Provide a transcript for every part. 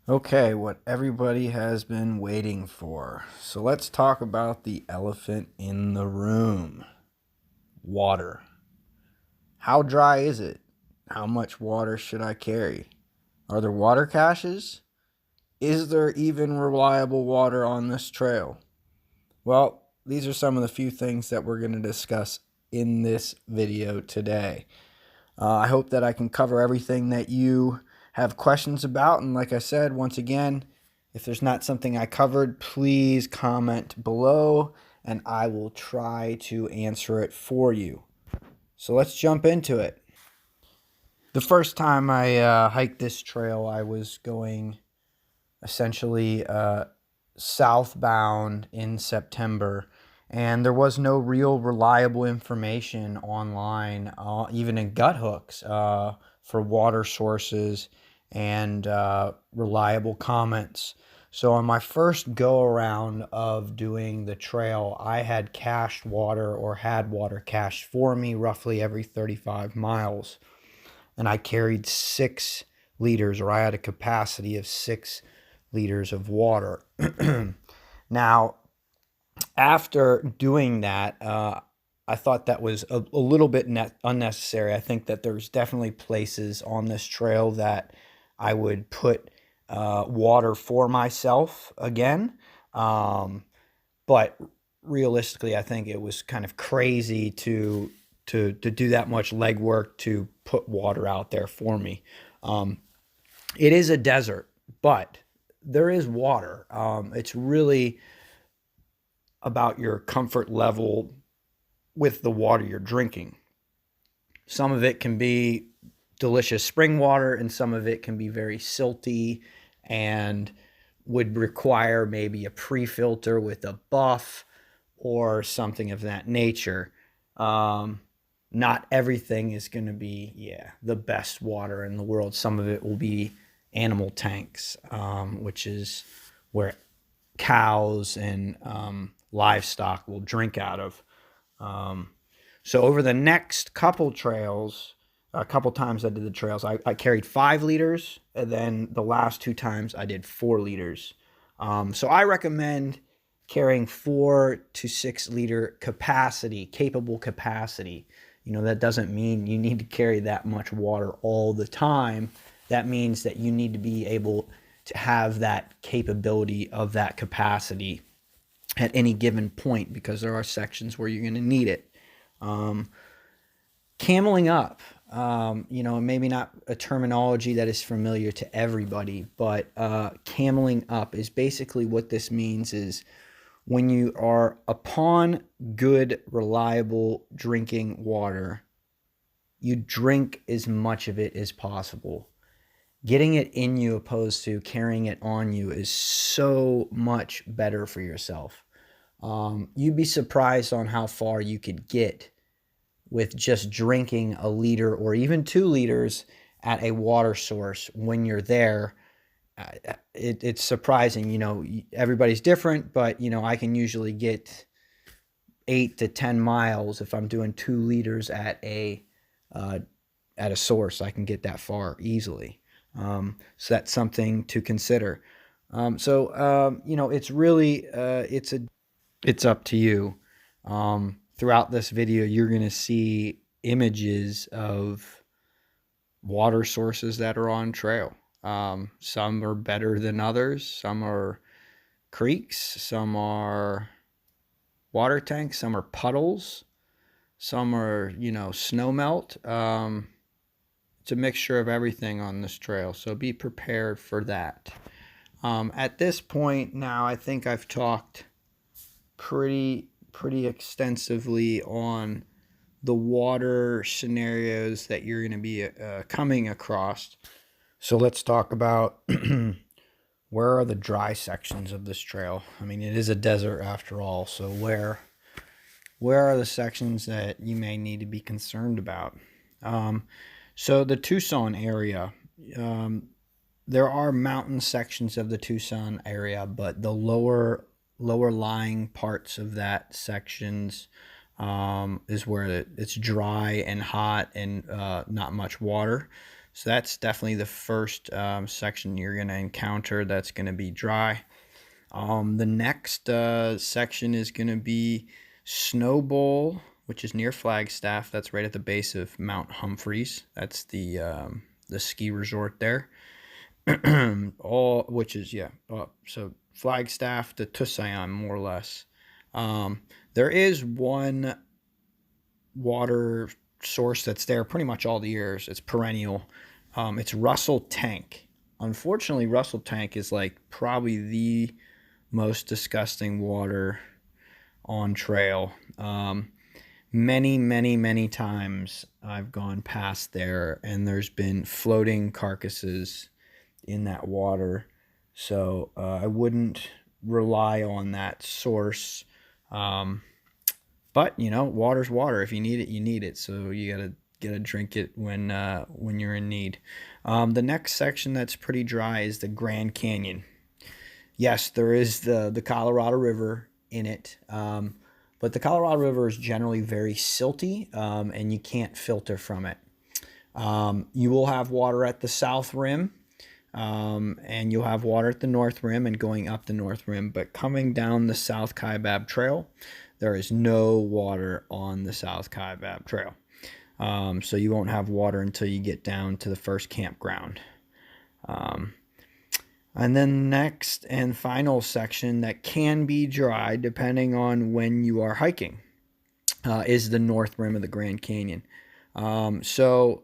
Okay, what everybody has been waiting for. So let's talk about the elephant in the room: water. How dry is it? How much water should I carry? Are there water caches? Is there even reliable water on this trail? Well, these are some of the few things that we're going to discuss in this video today. I hope that I can cover everything that you have questions about. And like I said, once again, if there's not something I covered, please comment below and I will try to answer it for you. So let's jump into it. The first time I hiked this trail, I was going essentially southbound in September, and there was no real reliable information online, even in gut hooks, for water sources and reliable comments. So on my first go around of doing the trail, I had cached water or had water cached for me roughly every 35 miles. And I carried 6 liters, or I had a capacity of 6 liters of water. Now, after doing that, I thought that was a little bit unnecessary. I think that there's definitely places on this trail that I would put water for myself again. But realistically, I think it was kind of crazy to do that much legwork to put water out there for me. It is a desert, but there is water. It's really about your comfort level with the water you're drinking. Some of it can be delicious spring water, and some of it can be very silty and would require maybe a pre-filter with a buff or something of that nature. Not everything is going to be, the best water in the world. Some of it will be animal tanks, which is where cows and livestock will drink out of. So over the next couple trails, a couple times I did the trails, I carried 5 liters, and then the last 2 times I did 4 liters. So I recommend carrying 4 to 6 liter capacity, capable capacity. That doesn't mean you need to carry that much water all the time. That means that you need to be able to have that capability of that capacity at any given point, because there are sections where you're going to need it. Cameling up, maybe not a terminology that is familiar to everybody, but cameling up is basically what this means is when you are upon good, reliable drinking water, you drink as much of it as possible. Getting it in you opposed to carrying it on you is so much better for yourself. You'd be surprised on how far you could get with just drinking a liter or even 2 liters at a water source when you're there. It's surprising. Everybody's different, but I can usually get 8 to 10 miles if I'm doing 2 liters at a source. I can get that far easily. So that's something to consider. It's really it's up to you. Throughout this video, you're going to see images of water sources that are on trail. Some are better than others. Some are creeks. Some are water tanks. Some are puddles. Some are, snow melt. It's a mixture of everything on this trail, so be prepared for that. At this point now, I think I've talked pretty extensively on the water scenarios that you're going to be coming across. So let's talk about where are the dry sections of this trail. I mean, it is a desert after all, so where are the sections that you may need to be concerned about? So the Tucson area, there are mountain sections of the Tucson area, but the lower lying parts of that sections is where it's dry and hot and not much water. So that's definitely the first section you're going to encounter that's going to be dry. The next section is going to be Snow Bowl, which is near Flagstaff. That's right at the base of Mount Humphreys. That's the ski resort there. All which is so Flagstaff to Tusayan, more or less. There is one water source that's there pretty much all the years. It's perennial. It's Russell Tank. Unfortunately, Russell Tank is like probably the most disgusting water on trail. Many times I've gone past there and there's been floating carcasses in that water. So I wouldn't rely on that source. But water's water. If you need it, you need it. So you gotta drink it when you're in need. The next section that's pretty dry is the Grand Canyon. Yes, there is the Colorado River in it, but the Colorado River is generally very silty, and you can't filter from it. You will have water at the south rim, and you'll have water at the north rim and going up the north rim. But coming down the South Kaibab Trail, there is no water on the South Kaibab Trail. So you won't have water until you get down to the first campground. And then next and final section that can be dry depending on when you are hiking is the north rim of the Grand Canyon. So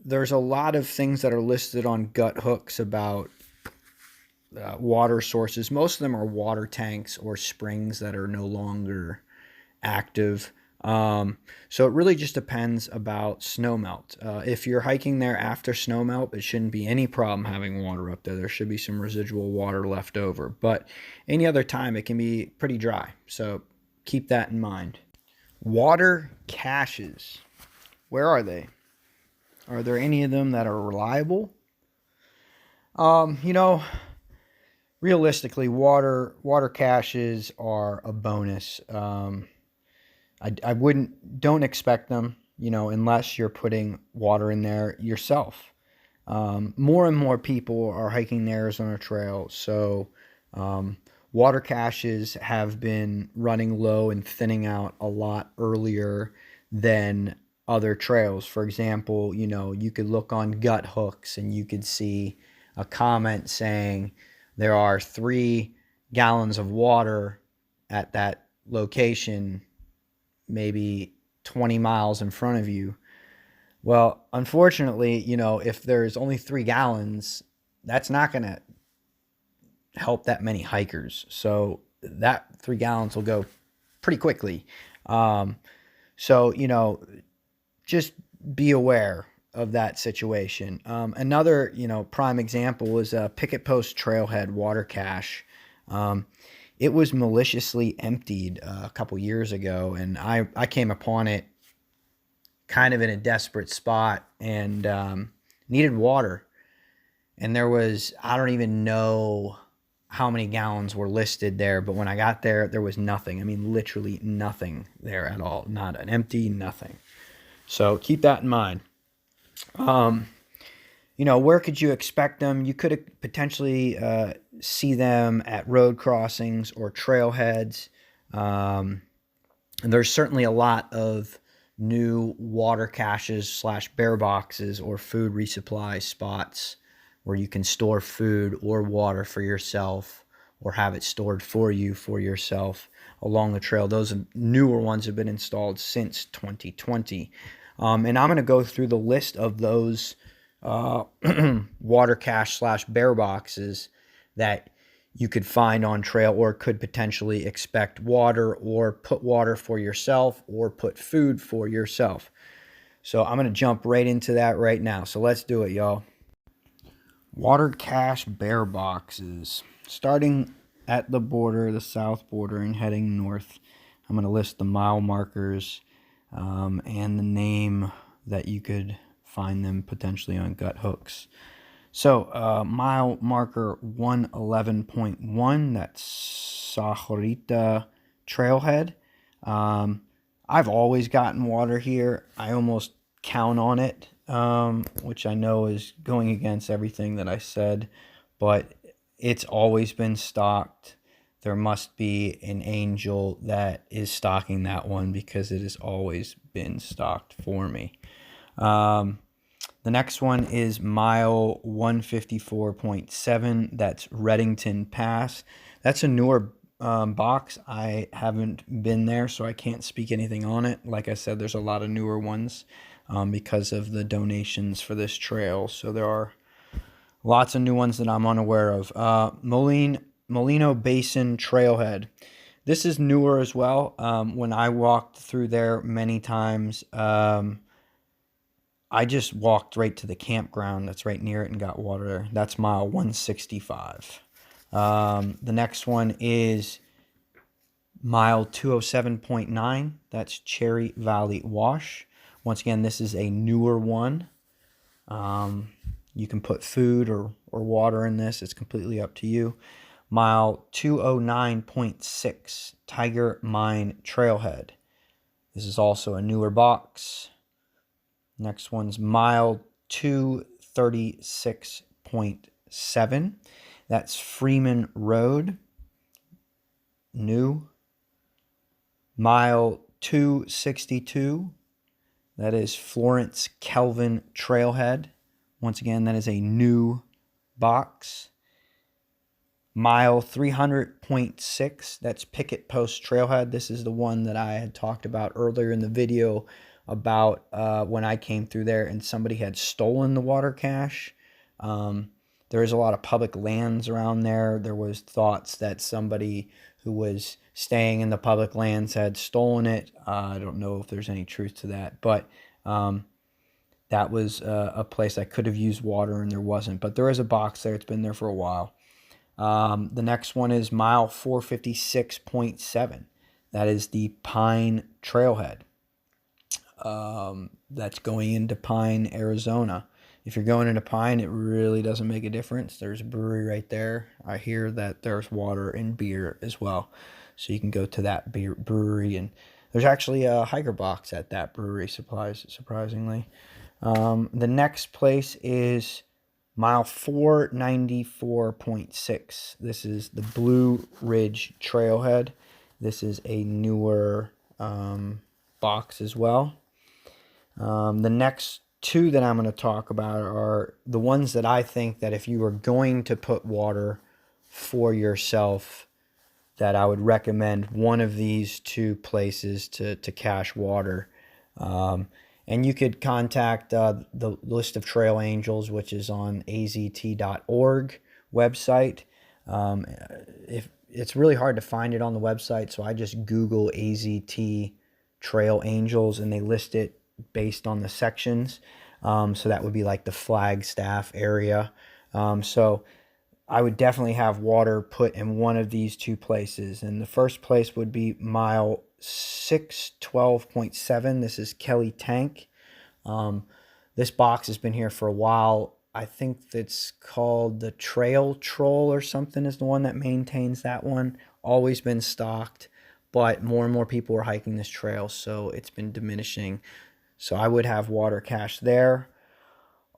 there's a lot of things that are listed on gut hooks about water sources. Most of them are water tanks or springs that are no longer active. So it really just depends about snowmelt. If you're hiking there after snowmelt, it shouldn't be any problem having water up there. There should be some residual water left over. But any other time, it can be pretty dry. So keep that in mind. Water caches. Where are they? Are there any of them that are reliable? Realistically, water caches are a bonus. Don't expect them, unless you're putting water in there yourself. More and more people are hiking the Arizona Trail, so water caches have been running low and thinning out a lot earlier than other trails. For example, you could look on gut hooks and you could see a comment saying there are 3 gallons of water at that location, maybe 20 miles in front of you. Well, unfortunately, if there's only 3 gallons, that's not going to help that many hikers. So that 3 gallons will go pretty quickly. So just be aware of that situation. Another, prime example is a Picket Post Trailhead water cache. It was maliciously emptied a couple years ago, and I came upon it kind of in a desperate spot and needed water. And there was, I don't even know how many gallons were listed there, but when I got there, there was nothing. I mean, literally nothing there at all. Not an empty, nothing. So keep that in mind. Where could you expect them? You could potentially see them at road crossings or trailheads. And there's certainly a lot of new water caches / bear boxes or food resupply spots where you can store food or water for yourself or have it stored for you for yourself along the trail. Those newer ones have been installed since 2020. And I'm going to go through the list of those water cache / bear boxes that you could find on trail or could potentially expect water or put water for yourself or put food for yourself. So I'm going to jump right into that right now. So let's do it, y'all. Water cache bear boxes. Starting at the border, the south border, and heading north, I'm going to list the mile markers and the name that you could find them potentially on gut hooks. So mile marker 111.1, that's Sajorita Trailhead. I've always gotten water here. I almost count on it. which I know is going against everything that I said, but it's always been stocked. There must be an angel that is stocking that one because it has always been stocked for me. The next one is mile 154.7. That's Reddington Pass. That's a newer box. I haven't been there, so I can't speak anything on it. Like I said, there's a lot of newer ones because of the donations for this trail. So there are lots of new ones that I'm unaware of. Molino Basin Trailhead. This is newer as well. When I walked through there many times, I just walked right to the campground that's right near it and got water there. That's mile 165. The next one is mile 207.9. That's Cherry Valley Wash. Once again, this is a newer one. You can put food or water in this. It's completely up to you. Mile 209.6, Tiger Mine Trailhead. This is also a newer box. Next one's mile 236.7. That's Freeman Road. New. Mile 262. That is Florence Kelvin Trailhead. Once again, that is a new box. Mile 300.6. That's Picket Post Trailhead. This is the one that I had talked about earlier in the video about when I came through there and somebody had stolen the water cache. There is a lot of public lands around there. There was thoughts that somebody who was staying in the public lands had stolen it. I don't know if there's any truth to that, but that was a place I could have used water and there wasn't. But there is a box there. It's been there for a while. The next one is mile 456.7. That is the Pine Trailhead. That's going into Pine, Arizona. If you're going into Pine, it really doesn't make a difference. There's a brewery right there. I hear that there's water and beer as well. So you can go to that brewery, and there's actually a hiker box at that brewery, surprisingly. The next place is mile 494.6. This is the Blue Ridge Trailhead. This is a newer box as well. The next two that I'm going to talk about are the ones that I think that if you were going to put water for yourself, that I would recommend one of these two places to cache water. And you could contact the list of trail angels, which is on AZT.org website. If it's really hard to find it on the website, so I just Google AZT Trail Angels, and they list it based on the sections. So that would be like the Flagstaff area. So I would definitely have water put in one of these two places. And the first place would be mile 612.7. This is Kelly Tank. This box has been here for a while. I think it's called the Trail Troll or something is the one that maintains that one. Always been stocked, but more and more people are hiking this trail, so it's been diminishing. So I would have water cache there.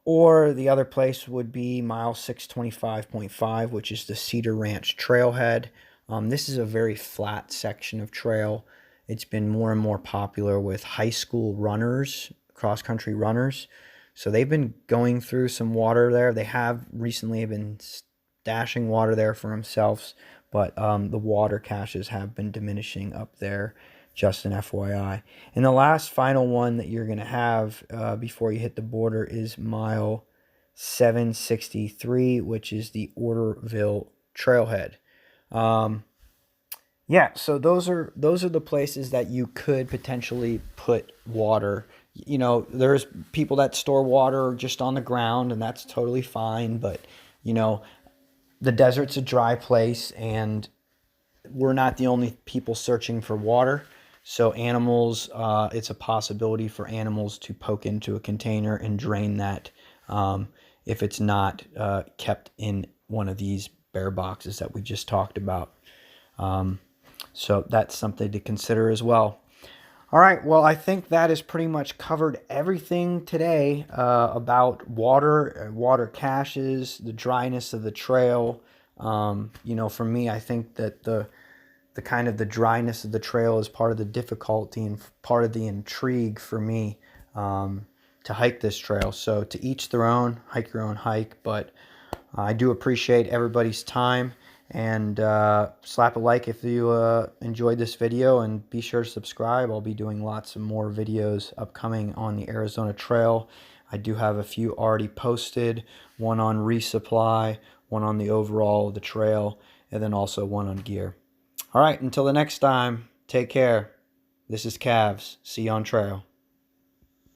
Or the other place would be mile 625.5, which is the Cedar Ranch Trailhead. This is a very flat section of trail. It's been more and more popular with high school runners, cross-country runners. So they've been going through some water there. They have recently been stashing water there for themselves, but the water caches have been diminishing up there. Just an FYI. And the last final one that you're going to have before you hit the border is mile 763, which is the Orderville Trailhead. Yeah, so those are the places that you could potentially put water. You know, there's people that store water just on the ground, and that's totally fine. But, you know, the desert's a dry place, and we're not the only people searching for water. So animals, it's a possibility for animals to poke into a container and drain that if it's not kept in one of these bear boxes that we just talked about. So that's something to consider as well. All right, well, I think that has pretty much covered everything today about water, water caches, the dryness of the trail. For me, I think that the kind of the dryness of the trail is part of the difficulty and part of the intrigue for me to hike this trail. So to each their own, hike your own hike, but I do appreciate everybody's time, and slap a like if you enjoyed this video, and be sure to subscribe. I'll be doing lots of more videos upcoming on the Arizona Trail. I do have a few already posted, one on resupply, one on the overall of the trail, and then also one on gear. All right, until the next time, take care. This is Calves. See you on trail.